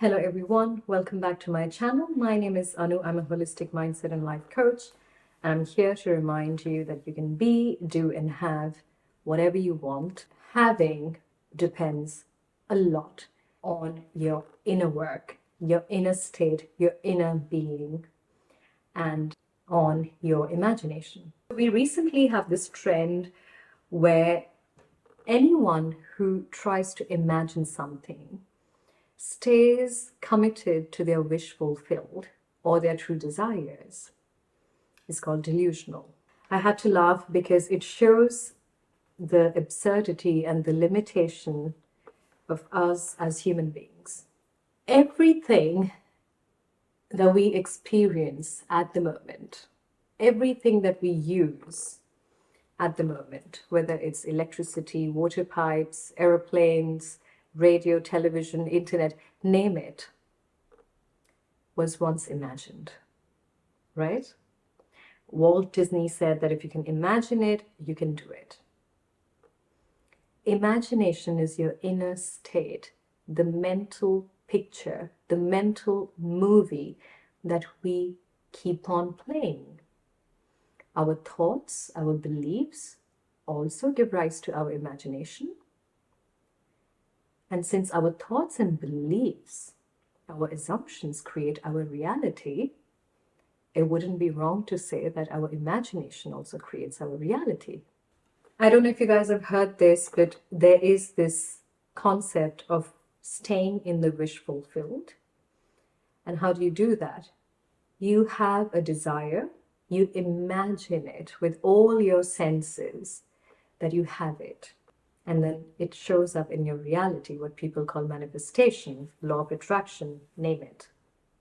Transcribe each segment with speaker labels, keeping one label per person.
Speaker 1: Hello everyone, welcome back to my channel. My name is Anu. I'm a holistic mindset and life coach. I'm here to remind you that you can be, do, and have whatever you want. Having depends a lot on your inner work, your inner state, your inner being, and on your imagination. We recently have this trend where anyone who tries to imagine something stays committed to their wish fulfilled or their true desires is called delusional. I had to laugh because it shows the absurdity and the limitation of us as human beings. Everything that we experience at the moment, everything that we use at the moment, whether it's electricity, water pipes, aeroplanes, radio, television, internet, name it, was once imagined, right? Walt Disney said that if you can imagine it, you can do it. Imagination is your inner state, the mental picture, the mental movie that we keep on playing. Our thoughts, our beliefs also give rise to our imagination. And since our thoughts and beliefs, our assumptions create our reality, it wouldn't be wrong to say that our imagination also creates our reality. I don't know if you guys have heard this, but there is this concept of staying in the wish fulfilled. And how do you do that? You have a desire, you imagine it with all your senses that you have it. And then it shows up in your reality, what people call manifestation, law of attraction, name it.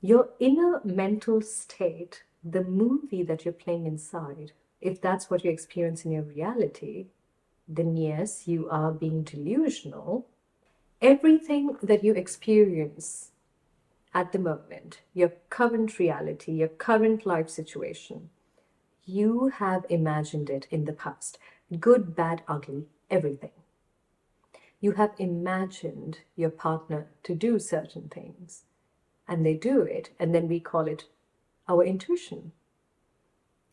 Speaker 1: Your inner mental state, the movie that you're playing inside, if that's what you experience in your reality, then yes, you are being delusional. Everything that you experience at the moment, your current reality, your current life situation, you have imagined it in the past. Good, bad, ugly, everything. You have imagined your partner to do certain things, and they do it, and then we call it our intuition.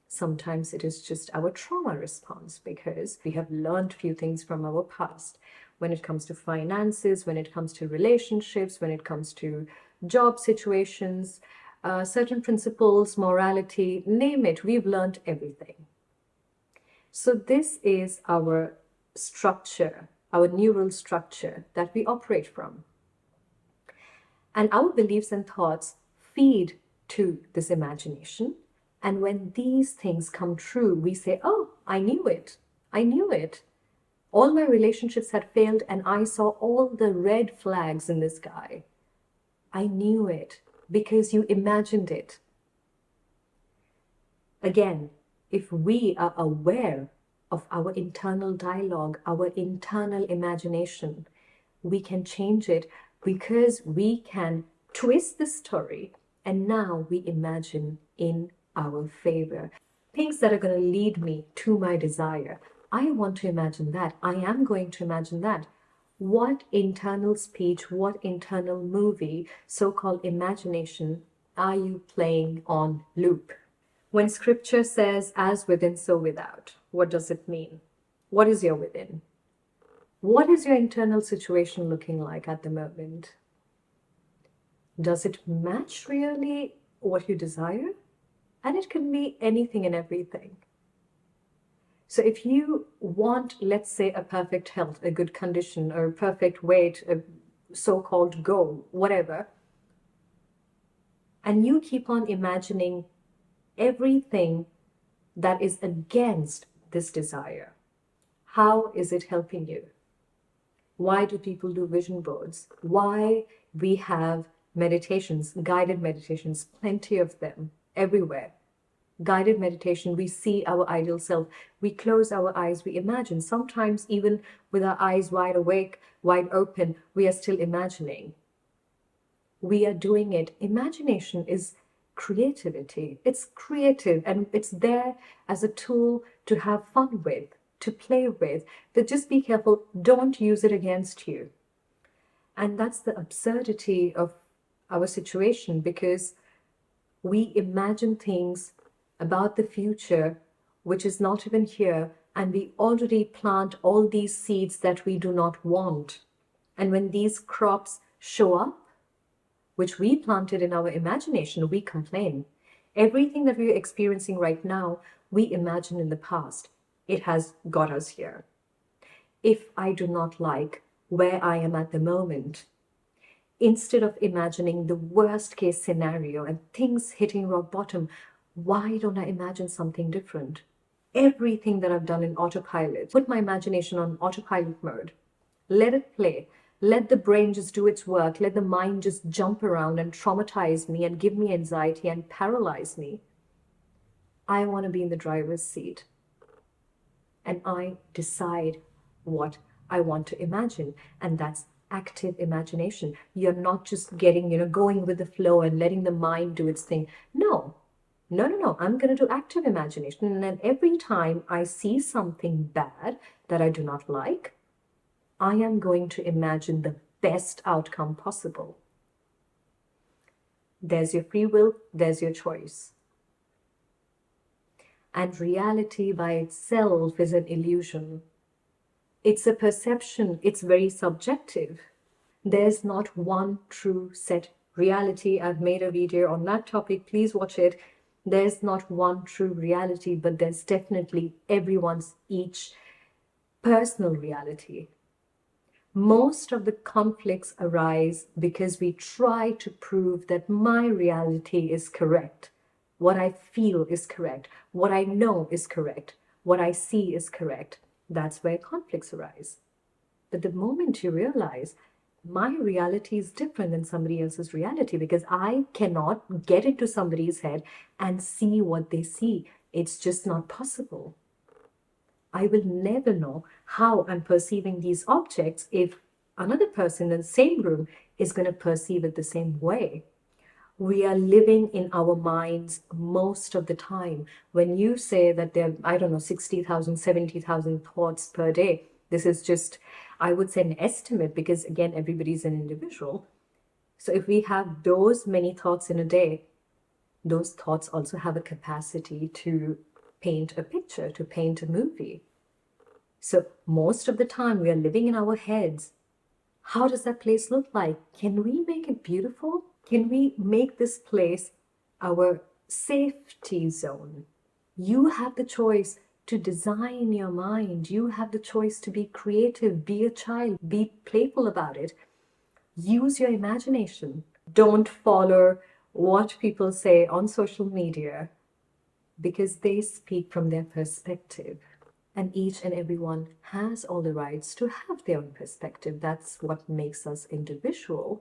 Speaker 1: Sometimes it is just our trauma response because we have learned few things from our past. When it comes to finances, when it comes to relationships, when it comes to job situations, certain principles, morality, name it, we've learned everything. So this is our structure, our neural structure that we operate from. And our beliefs and thoughts feed to this imagination. And when these things come true, we say, oh, I knew it. I knew it. All my relationships had failed and I saw all the red flags in the sky. I knew it because you imagined it. Again, if we are aware of our internal dialogue, our internal imagination, we can change it because we can twist the story and now we imagine in our favor. Things that are going to lead me to my desire. I want to imagine that. I am going to imagine that. What internal speech, what internal movie, so-called imagination, are you playing on loop? When scripture says, as within, so without, what does it mean? What is your within? What is your internal situation looking like at the moment? Does it match really what you desire? And it can be anything and everything. So if you want, let's say, a perfect health, a good condition, or a perfect weight, a so-called goal, whatever, and you keep on imagining everything that is against this desire, how is it helping you? Why do people do vision boards? Why we have meditations, guided meditations, plenty of them everywhere. Guided meditation, we see our ideal self. We close our eyes, we imagine. Sometimes even with our eyes wide awake, wide open, we are still imagining. We are doing it. Imagination is creativity. It's creative and it's there as a tool to have fun with, to play with. But just be careful, don't use it against you. And that's the absurdity of our situation, because we imagine things about the future which is not even here, and we already plant all these seeds that we do not want. And when these crops show up, which we planted in our imagination, we complain. Everything that we're experiencing right now, we imagine in the past. It has got us here. If I do not like where I am at the moment, instead of imagining the worst case scenario and things hitting rock bottom, why don't I imagine something different? Everything that I've done in autopilot, put my imagination on autopilot mode, let it play, let the brain just do its work, let the mind just jump around and traumatize me and give me anxiety and paralyze me. I want to be in the driver's seat, and I decide what I want to imagine, and that's active imagination. You're not just getting, going with the flow and letting the mind do its thing. No. I'm going to do active imagination. And then every time I see something bad that I do not like, I am going to imagine the best outcome possible. There's your free will, there's your choice. And reality by itself is an illusion. It's a perception, it's very subjective. There's not one true set reality. I've made a video on that topic, please watch it. There's not one true reality, but there's definitely everyone's each personal reality. Most of the conflicts arise because we try to prove that my reality is correct. What I feel is correct. What I know is correct. What I see is correct. That's where conflicts arise. But the moment you realize my reality is different than somebody else's reality, because I cannot get into somebody's head and see what they see. It's just not possible. I will never know how I'm perceiving these objects if another person in the same room is going to perceive it the same way. We are living in our minds most of the time. When you say that there are, 60,000, 70,000 thoughts per day, this is just, I would say, an estimate, because again, everybody's an individual. So if we have those many thoughts in a day, those thoughts also have a capacity to paint a picture, to paint a movie. So most of the time we are living in our heads. How does that place look like? Can we make it beautiful? Can we make this place our safety zone? You have the choice to design your mind. You have the choice to be creative, be a child, be playful about it. Use your imagination. Don't follow what people say on social media, because they speak from their perspective. And each and everyone has all the rights to have their own perspective. That's what makes us individual.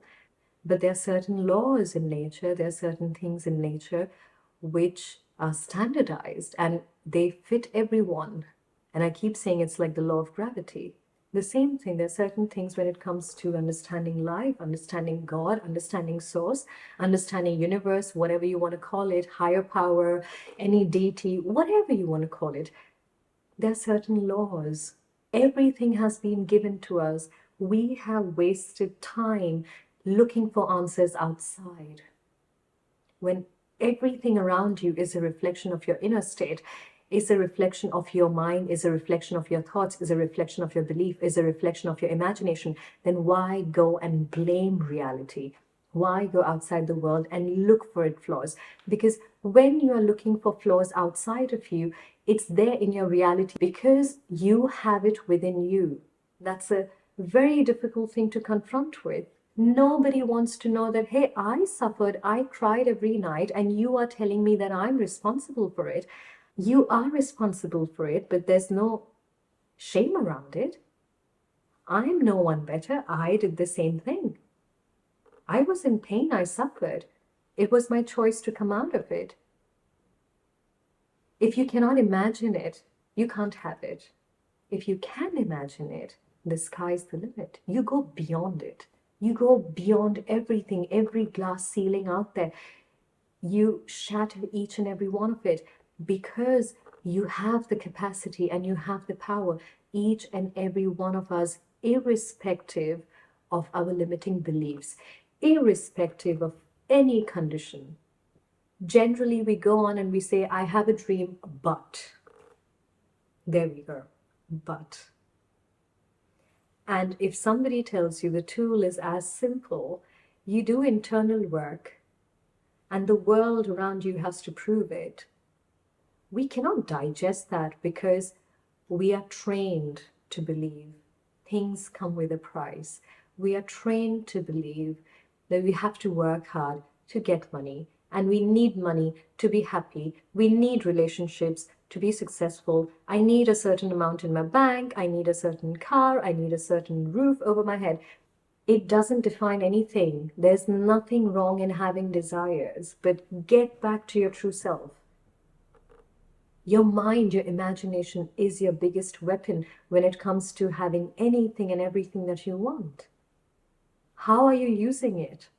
Speaker 1: But there are certain laws in nature, there are certain things in nature which are standardized and they fit everyone. And I keep saying it's like the law of gravity. The same thing, there are certain things when it comes to understanding life, understanding God, understanding source, understanding universe, whatever you want to call it, higher power, any deity, whatever you want to call it. There are certain laws. Everything has been given to us. We have wasted time looking for answers outside, when everything around you is a reflection of your inner state, is a reflection of your mind, is a reflection of your thoughts, is a reflection of your belief, is a reflection of your imagination. Then why go and blame reality? Why go outside the world and look for its flaws? Because when you are looking for flaws outside of you, it's there in your reality because you have it within you. That's a very difficult thing to confront with. Nobody wants to know that, hey, I suffered, I cried every night, and you are telling me that I'm responsible for it. You are responsible for it, but there's no shame around it. I'm no one better. I did the same thing. I was in pain, I suffered. It was my choice to come out of it. If you cannot imagine it, you can't have it. If you can imagine it, the sky's the limit. You go beyond it. You go beyond everything, every glass ceiling out there. You shatter each and every one of it because you have the capacity and you have the power. Each and every one of us, irrespective of our limiting beliefs, irrespective of any condition. Generally, we go on and we say, I have a dream, but. There we go. But. And if somebody tells you the tool is as simple, you do internal work, and the world around you has to prove it. We cannot digest that because we are trained to believe things come with a price. We are trained to believe that we have to work hard to get money, and we need money to be happy. We need relationships to be successful. I need a certain amount in my bank. I need a certain car. I need a certain roof over my head. It doesn't define anything. There's nothing wrong in having desires, but get back to your true self. Your mind, your imagination is your biggest weapon when it comes to having anything and everything that you want. How are you using it?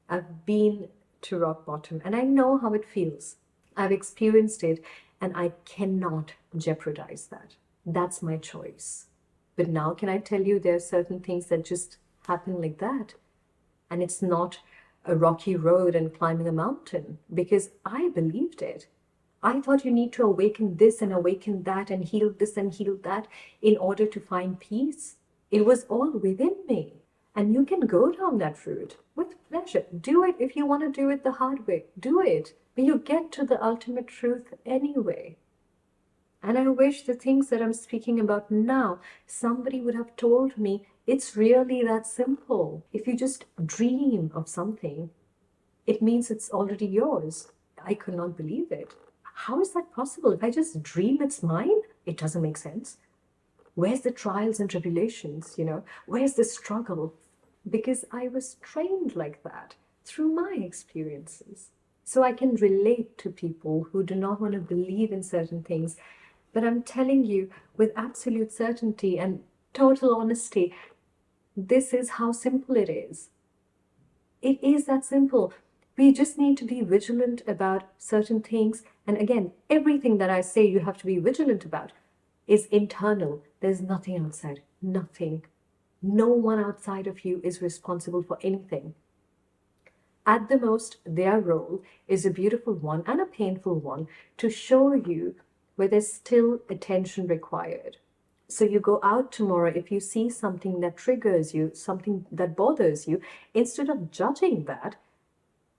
Speaker 1: I've been to rock bottom and I know how it feels. I've experienced it and I cannot jeopardize that. That's my choice. But now can I tell you there are certain things that just happen like that? And it's not a rocky road and climbing a mountain because I believed it. I thought you need to awaken this and awaken that and heal this and heal that in order to find peace. It was all within me. And you can go down that route with pleasure. Do it if you want to do it the hard way. Do it. But you get to the ultimate truth anyway. And I wish the things that I'm speaking about now, somebody would have told me it's really that simple. If you just dream of something, it means it's already yours. I could not believe it. How is that possible? If I just dream it's mine, it doesn't make sense. Where's the trials and tribulations, Where's the struggle? Because I was trained like that through my experiences. So I can relate to people who do not want to believe in certain things. But I'm telling you with absolute certainty and total honesty, this is how simple it is. It is that simple. We just need to be vigilant about certain things. And again, everything that I say you have to be vigilant about is internal. There's nothing outside. Nothing. No one outside of you is responsible for anything. At the most, their role is a beautiful one and a painful one to show you where there's still attention required. So you go out tomorrow, if you see something that triggers you, something that bothers you, instead of judging that,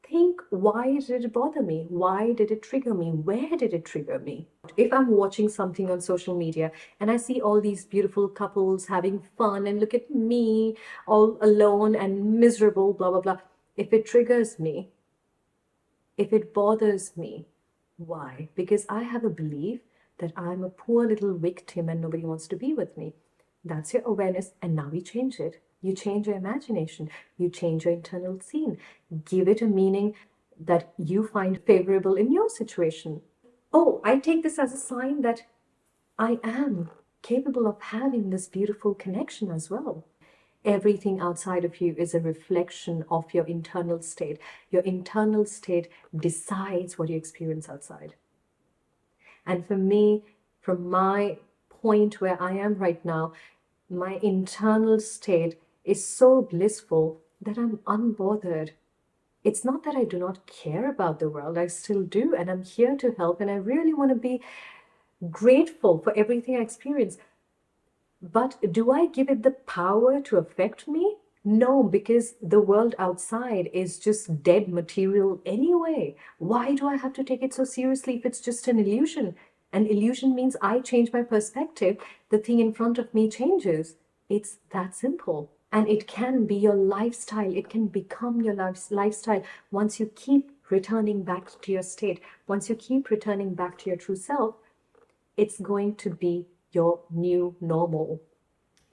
Speaker 1: think, why did it bother me? Why did it trigger me? Where did it trigger me? If I'm watching something on social media and I see all these beautiful couples having fun and look at me all alone and miserable, blah, blah, blah. If it triggers me, if it bothers me, why? Because I have a belief that I'm a poor little victim and nobody wants to be with me. That's your awareness, and now we change it. You change your imagination. You change your internal scene. Give it a meaning that you find favorable in your situation. Oh, I take this as a sign that I am capable of having this beautiful connection as well. Everything outside of you is a reflection of your internal state. Your internal state decides what you experience outside. And for me, from my point where I am right now, my internal state is so blissful that I'm unbothered. It's not that I do not care about the world. I still do, and I'm here to help, and I really want to be grateful for everything I experience. But do I give it the power to affect me? No, because the world outside is just dead material anyway. Why do I have to take it so seriously if it's just an illusion? An illusion means I change my perspective, the thing in front of me changes. It's that simple. And it can be your lifestyle. It can become your lifestyle once you keep returning back to your state. Once you keep returning back to your true self, it's going to be your new normal.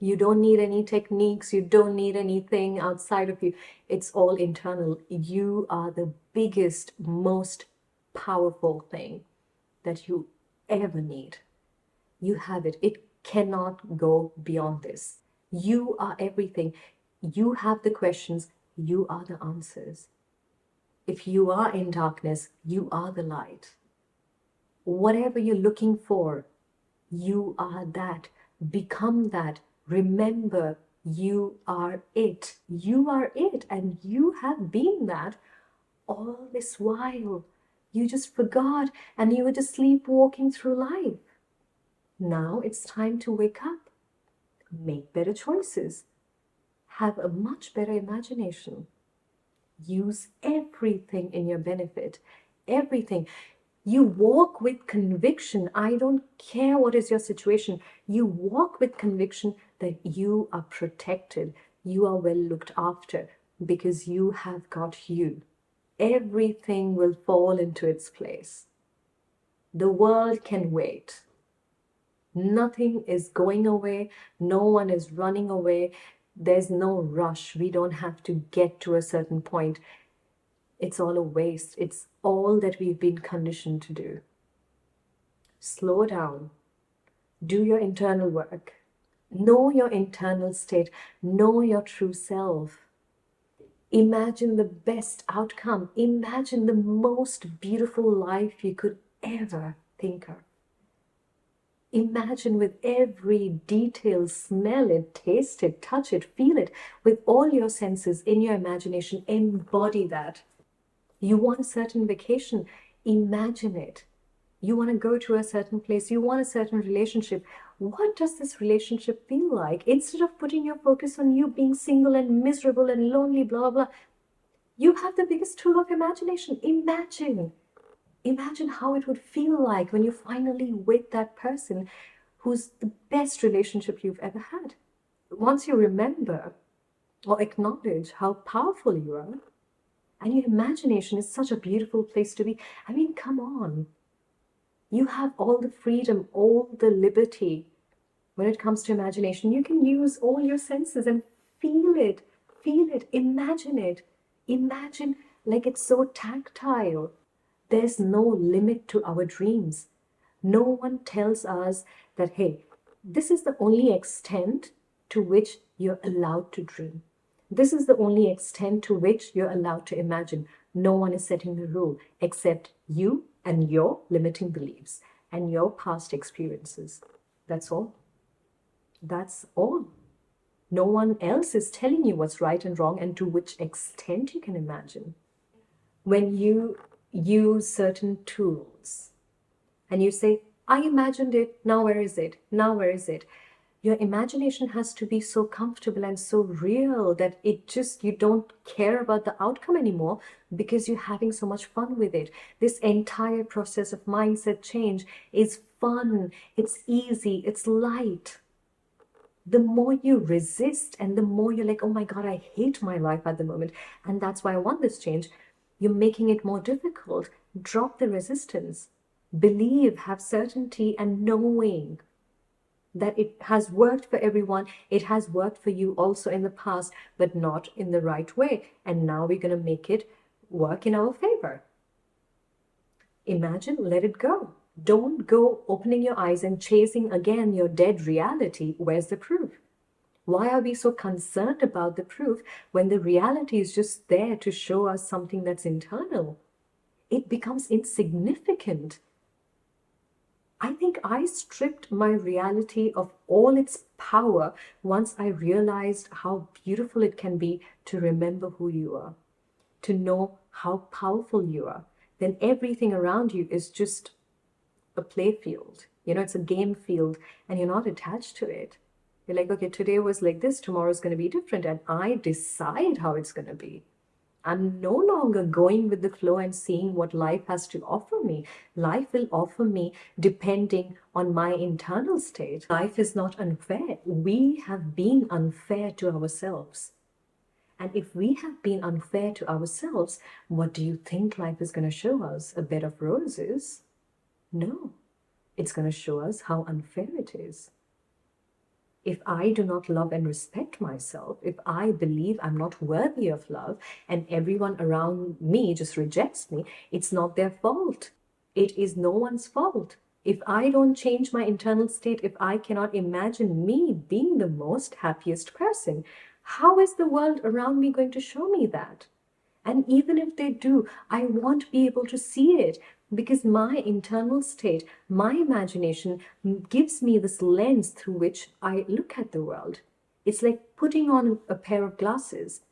Speaker 1: You don't need any techniques. You don't need anything outside of you. It's all internal. You are the biggest, most powerful thing that you ever need. You have it. It cannot go beyond this. You are everything. You have the questions. You are the answers. If you are in darkness, you are the light. Whatever you're looking for, you are that. Become that. Remember You are it. You are it. And you have been that all this while. You just forgot and you were just sleepwalking through life. Now it's time to wake up, make better choices, have a much better imagination. Use everything in your benefit. Everything. You walk with conviction. I don't care what is your situation. You walk with conviction that you are protected. You are well looked after because you have got you. Everything will fall into its place. The world can wait. Nothing is going away. No one is running away. There's no rush. We don't have to get to a certain point. It's all a waste. It's all that we've been conditioned to do. Slow down. Do your internal work. Know your internal state. Know your true self. Imagine the best outcome. Imagine the most beautiful life you could ever think of. Imagine with every detail, smell it, taste it, touch it, feel it, with all your senses in your imagination. Embody that. You want a certain vacation, imagine it. You want to go to a certain place, you want a certain relationship. What does this relationship feel like? Instead of putting your focus on you being single and miserable and lonely, blah, blah, you have the biggest tool of imagination. Imagine. Imagine how it would feel like when you're finally with that person who's the best relationship you've ever had. Once you remember or acknowledge how powerful you are, and your imagination is such a beautiful place to be. I mean, come on. You have all the freedom, all the liberty. When it comes to imagination, you can use all your senses and feel it, imagine it. Imagine like it's so tactile. There's no limit to our dreams. No one tells us that, hey, this is the only extent to which you're allowed to dream. This is the only extent to which you're allowed to imagine. No one is setting the rule except you and your limiting beliefs and your past experiences. That's all. That's all. No one else is telling you what's right and wrong and to which extent you can imagine. When you use certain tools and you say, I imagined it, now where is it? Now where is it? Your imagination has to be so comfortable and so real that you don't care about the outcome anymore because you're having so much fun with it. This entire process of mindset change is fun, it's easy, it's light. The more you resist and the more you're like, oh my God, I hate my life at the moment, and that's why I want this change, you're making it more difficult. Drop the resistance. Believe, have certainty and knowing that it has worked for everyone. It has worked for you also in the past, but not in the right way. And now we're going to make it work in our favor. Imagine, let it go. Don't go opening your eyes and chasing again your dead reality. Where's the proof? Why are we so concerned about the proof when the reality is just there to show us something that's internal? It becomes insignificant. I think I stripped my reality of all its power once I realized how beautiful it can be to remember who you are, to know how powerful you are. Then everything around you is just a play field. It's a game field and you're not attached to it. You're like, okay, today was like this, tomorrow is going to be different, and I decide how it's going to be. I'm no longer going with the flow and seeing what life has to offer me. Life will offer me depending on my internal state. Life is not unfair. We have been unfair to ourselves. And if we have been unfair to ourselves, what do you think life is going to show us? A bed of roses? No. It's going to show us how unfair it is. If I do not love and respect myself, if I believe I'm not worthy of love and everyone around me just rejects me, it's not their fault. It is no one's fault. If I don't change my internal state, if I cannot imagine me being the most happiest person, how is the world around me going to show me that? And even if they do, I won't be able to see it because my internal state, my imagination gives me this lens through which I look at the world. It's like putting on a pair of glasses.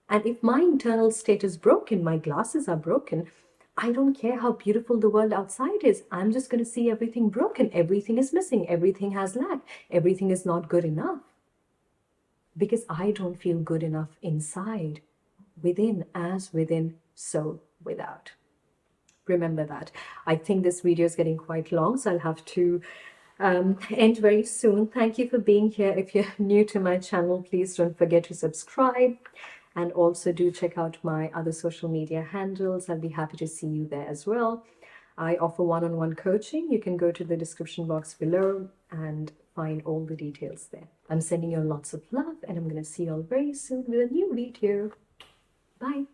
Speaker 1: And if my internal state is broken, my glasses are broken, I don't care how beautiful the world outside is. I'm just going to see everything broken. Everything is missing. Everything has lack. Everything is not good enough. Because I don't feel good enough inside. Within, as within, so without. Remember that. I think this video is getting quite long, so I'll have to end very soon. Thank you for being here. If you're new to my channel, please don't forget to subscribe. And also do check out my other social media handles. I'll be happy to see you there as well. I offer one-on-one coaching. You can go to the description box below and find all the details there. I'm sending you lots of love, and I'm going to see you all very soon with a new video. Bye.